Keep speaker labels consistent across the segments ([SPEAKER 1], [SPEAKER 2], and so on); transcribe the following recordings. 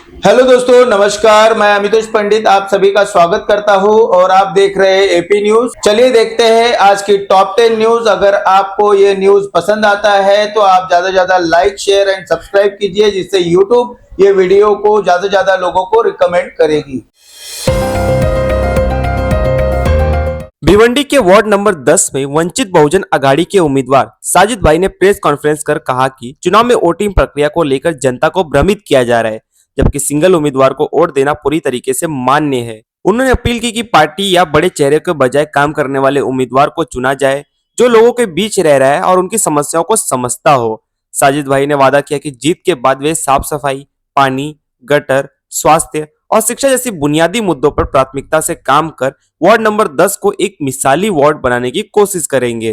[SPEAKER 1] Hello दोस्तों, नमस्कार। मैं अमितोष पंडित आप सभी का स्वागत करता हूं और आप देख रहे हैं एपी न्यूज। चलिए देखते हैं आज की टॉप 10 न्यूज। अगर आपको ये न्यूज पसंद आता है तो आप ज्यादा से ज्यादा लाइक, शेयर एंड सब्सक्राइब कीजिए, जिससे यूट्यूब ये वीडियो को ज्यादा से ज्यादा लोगों को रिकमेंड करेगी।
[SPEAKER 2] भिवंडी के वार्ड नंबर 10 में वंचित बहुजन अघाड़ी के उम्मीदवार साजिद भाई ने प्रेस कॉन्फ्रेंस कर कहा कि चुनाव में वोटिंग प्रक्रिया को लेकर जनता को भ्रमित किया जा रहा है, जबकि सिंगल उम्मीदवार को वोट देना पूरी तरीके से मान्य है। उन्होंने अपील की कि पार्टी या बड़े चेहरे के बजाय काम करने वाले उम्मीदवार को चुना जाए, जो लोगों के बीच रह रहा है और उनकी समस्याओं को समझता हो। साजिद भाई ने वादा किया कि जीत के बाद वे साफ सफाई, पानी, गटर, स्वास्थ्य और शिक्षा जैसी बुनियादी मुद्दों पर प्राथमिकता से काम कर वार्ड नंबर 10 को एक मिसाली वार्ड बनाने की कोशिश करेंगे।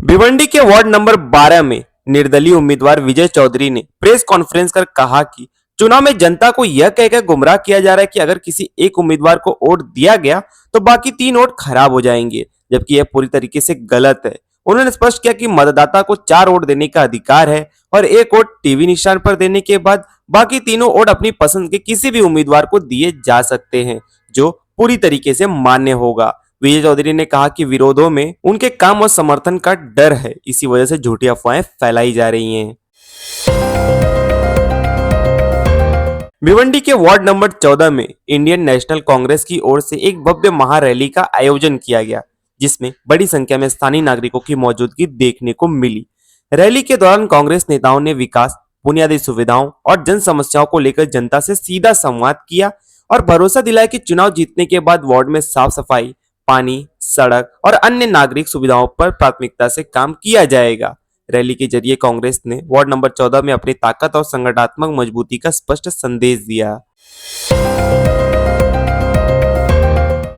[SPEAKER 2] भिवंडी के वार्ड नंबर 12 में निर्दलीय उम्मीदवार विजय चौधरी ने प्रेस कॉन्फ्रेंस कर कहा कि चुनाव में जनता को यह कहकर गुमराह किया जा रहा है कि अगर किसी एक उम्मीदवार को वोट दिया गया तो बाकी 3 वोट खराब हो जाएंगे, जबकि यह पूरी तरीके से गलत है। उन्होंने स्पष्ट किया कि मतदाता को 4 वोट देने का अधिकार है और 1 वोट टीवी निशान पर देने के बाद बाकी तीनों वोट अपनी पसंद के किसी भी उम्मीदवार को दिए जा सकते हैं, जो पूरी तरीके से मान्य होगा। विजय चौधरी ने कहा कि विरोधों में उनके काम और समर्थन का डर है, इसी वजह से झूठी अफवाहें फैलाई जा रही हैं। भिवंडी के वार्ड नंबर 14 में इंडियन नेशनल कांग्रेस की ओर से एक भव्य महारैली का आयोजन किया गया, जिसमें बड़ी संख्या में स्थानीय नागरिकों की मौजूदगी देखने को मिली। रैली के दौरान कांग्रेस नेताओं ने विकास, बुनियादी सुविधाओं और जन समस्याओं को लेकर जनता से सीधा संवाद किया और भरोसा दिलाया कि चुनाव जीतने के बाद वार्ड में साफ सफाई, पानी, सड़क और अन्य नागरिक सुविधाओं पर प्राथमिकता से काम किया जाएगा। रैली के जरिए कांग्रेस ने वार्ड नंबर 14 में अपनी ताकत और संगठनात्मक मजबूती का स्पष्ट संदेश दिया।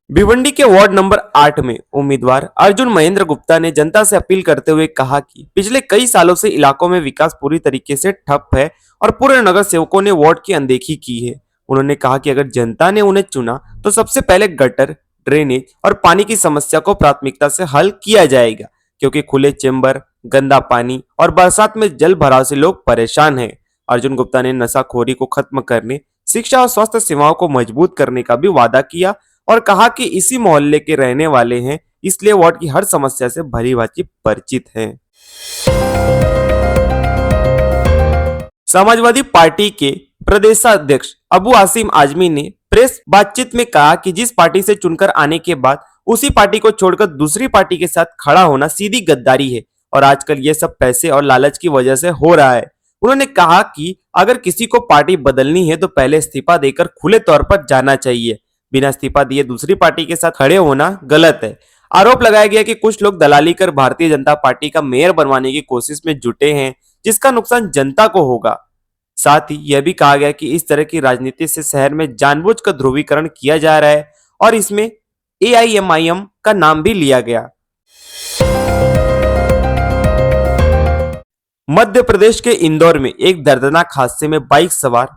[SPEAKER 2] भिवंडी के वार्ड नंबर 8 में उम्मीदवार अर्जुन महेंद्र गुप्ता ने जनता से अपील करते हुए कहा कि पिछले कई सालों से इलाकों में विकास पूरी तरीके से ठप है और पूरे नगर सेवकों ने वार्ड की अनदेखी की है। उन्होंने कहा कि अगर जनता ने उन्हें चुना तो सबसे पहले गटर, ड्रेनेज और पानी की समस्या को प्राथमिकता से हल किया जाएगा, क्योंकि खुले चेंबर, गंदा पानी और बरसात में जल भराव से लोग परेशान हैं। अर्जुन गुप्ता ने नशाखोरी को खत्म करने, शिक्षा और स्वास्थ्य सेवाओं को मजबूत करने का भी वादा किया और कहा कि इसी मोहल्ले के रहने वाले हैं, इसलिए वार्ड की हर समस्या से भली भांति परिचित हैं। समाजवादी पार्टी के प्रदेशाध्यक्ष अबू आसिम आजमी ने प्रेस बातचीत में कहा कि जिस पार्टी से चुनकर आने के बाद उसी पार्टी को छोड़कर दूसरी पार्टी के साथ खड़ा होना सीधी गद्दारी है और आजकल ये सब पैसे और लालच की वजह से हो रहा है। उन्होंने कहा कि अगर किसी को पार्टी बदलनी है तो पहले इस्तीफा देकर खुले तौर पर जाना चाहिए। बिना इस्तीफा दिए दूसरी पार्टी के साथ खड़े होना गलत है। आरोप लगाया गया कि कुछ लोग दलाली कर भारतीय जनता पार्टी का मेयर बनवाने की कोशिश में जुटे हैं, जिसका नुकसान जनता को होगा। साथ ही यह भी कहा गया कि इस तरह की राजनीति से शहर में जानबूझकर ध्रुवीकरण किया जा रहा है और इसमें एआईएमआईएम का नाम भी लिया गया। मध्य प्रदेश के इंदौर में एक दर्दनाक हादसे में बाइक सवार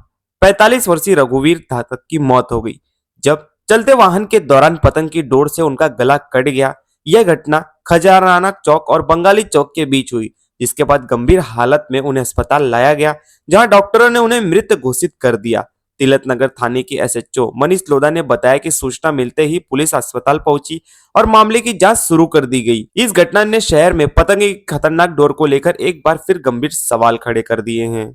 [SPEAKER 2] 45 वर्षीय रघुवीर धातक की मौत हो गई, जब चलते वाहन के दौरान पतंग की डोर से उनका गला कट गया। यह घटना खजाराना चौक और बंगाली चौक के बीच हुई, जिसके बाद गंभीर हालत में उन्हें अस्पताल लाया गया, जहां डॉक्टरों ने उन्हें मृत घोषित कर दिया। तिलक नगर थाने के एसएचओ मनीष लोधा ने बताया कि सूचना मिलते ही पुलिस अस्पताल पहुंची और मामले की जांच शुरू कर दी गई। इस घटना ने शहर में पतंग की खतरनाक डोर को लेकर एक बार फिर गंभीर सवाल खड़े कर दिए हैं।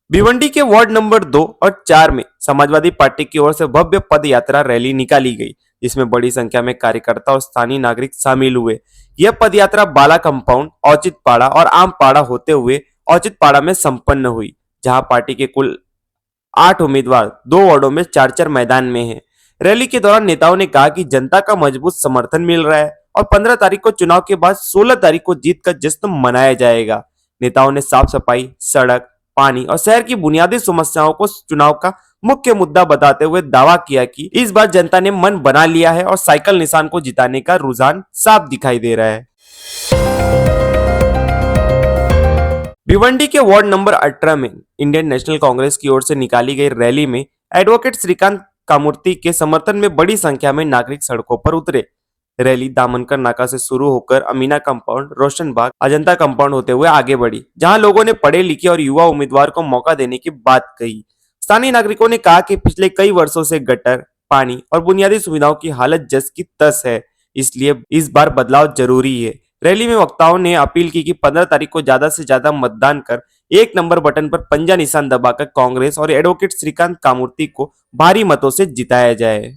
[SPEAKER 2] भिवंडी के वार्ड नंबर 2 और 4 में समाजवादी पार्टी की ओर से भव्य पद यात्रा रैली निकाली गई, जिसमें बड़ी संख्या में कार्यकर्ता और स्थानीय नागरिक शामिल हुए। यह पद यात्रा बाला कंपाउंड, औचित पाड़ा और आम पाड़ा होते हुए औचित पाड़ा में संपन्न हुई, जहां पार्टी के कुल 8 उम्मीदवार 2 वार्डों में 4-4 मैदान में हैं। रैली के दौरान नेताओं ने कहा कि जनता का मजबूत समर्थन मिल रहा है और 15 तारीख को चुनाव के बाद 16 तारीख को जीत का जश्न मनाया जाएगा। नेताओं ने साफ सफाई, सड़क, पानी और शहर की बुनियादी समस्याओं को चुनाव का मुख्य मुद्दा बताते हुए दावा किया कि इस बार जनता ने मन बना लिया है और साइकिल निशान को जिताने का रुझान साफ दिखाई दे रहा है। भिवंडी के वार्ड नंबर 18 में इंडियन नेशनल कांग्रेस की ओर से निकाली गई रैली में एडवोकेट श्रीकांत कामूर्ति के समर्थन में बड़ी संख्या में नागरिक सड़कों पर उतरे। रैली दामनकर नाका से शुरू होकर अमीना कंपाउंड, रोशन बाग, अजंता कंपाउंड होते हुए आगे बढ़ी, जहां लोगों ने पढ़े लिखे और युवा उम्मीदवार को मौका देने की बात कही। स्थानीय नागरिकों ने कहा कि पिछले कई वर्षों से गटर, पानी और बुनियादी सुविधाओं की हालत जस की तस है, इसलिए इस बार बदलाव जरूरी है। रैली में वक्ताओं ने अपील की कि 15 तारीख को ज्यादा से ज्यादा मतदान कर 1 नंबर बटन पर पंजा निशान दबाकर कांग्रेस और एडवोकेट श्रीकांत कामूर्ति को भारी मतों से जिताया जाए।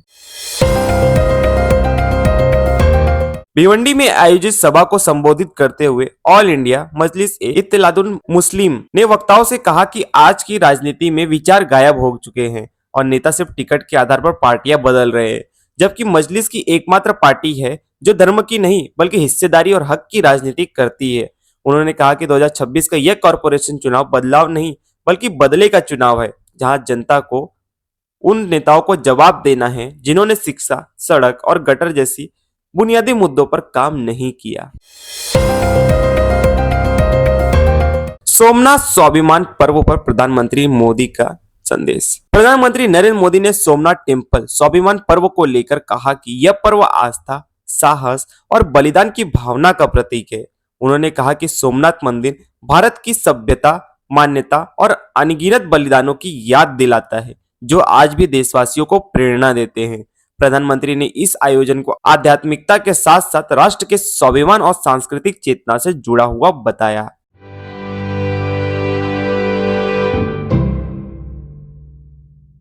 [SPEAKER 2] भिवंडी में आयोजित सभा को संबोधित करते हुए ऑल इंडिया मजलिस इत्तेहादुल मुस्लिम ने वक्ताओं से कहा कि आज की राजनीति में विचार गायब हो चुके हैं और नेता सिर्फ टिकट के आधार पर पार्टियां बदल रहे हैं, जबकि मजलिस की एकमात्र पार्टी है जो धर्म की नहीं बल्कि हिस्सेदारी और हक की राजनीति करती है। उन्होंने कहा कि 2026 का यह कॉरपोरेशन चुनाव बदलाव नहीं बल्कि बदले का चुनाव है, जहां जनता को उन नेताओं को जवाब देना है जिन्होंने शिक्षा, सड़क और गटर जैसी बुनियादी मुद्दों पर काम नहीं किया। सोमनाथ स्वाभिमान पर्व पर प्रधानमंत्री मोदी का संदेश। प्रधानमंत्री नरेंद्र मोदी ने सोमनाथ टेम्पल स्वाभिमान पर्व को लेकर कहा कि यह पर्व आस्था, साहस और बलिदान की भावना का प्रतीक है। उन्होंने कहा कि सोमनाथ मंदिर भारत की सभ्यता, मान्यता और अनगिनत बलिदानों की याद दिलाता है, जो आज भी देशवासियों को प्रेरणा देते हैं। प्रधानमंत्री ने इस आयोजन को आध्यात्मिकता के साथ साथ राष्ट्र के स्वाभिमान और सांस्कृतिक चेतना से जुड़ा हुआ बताया।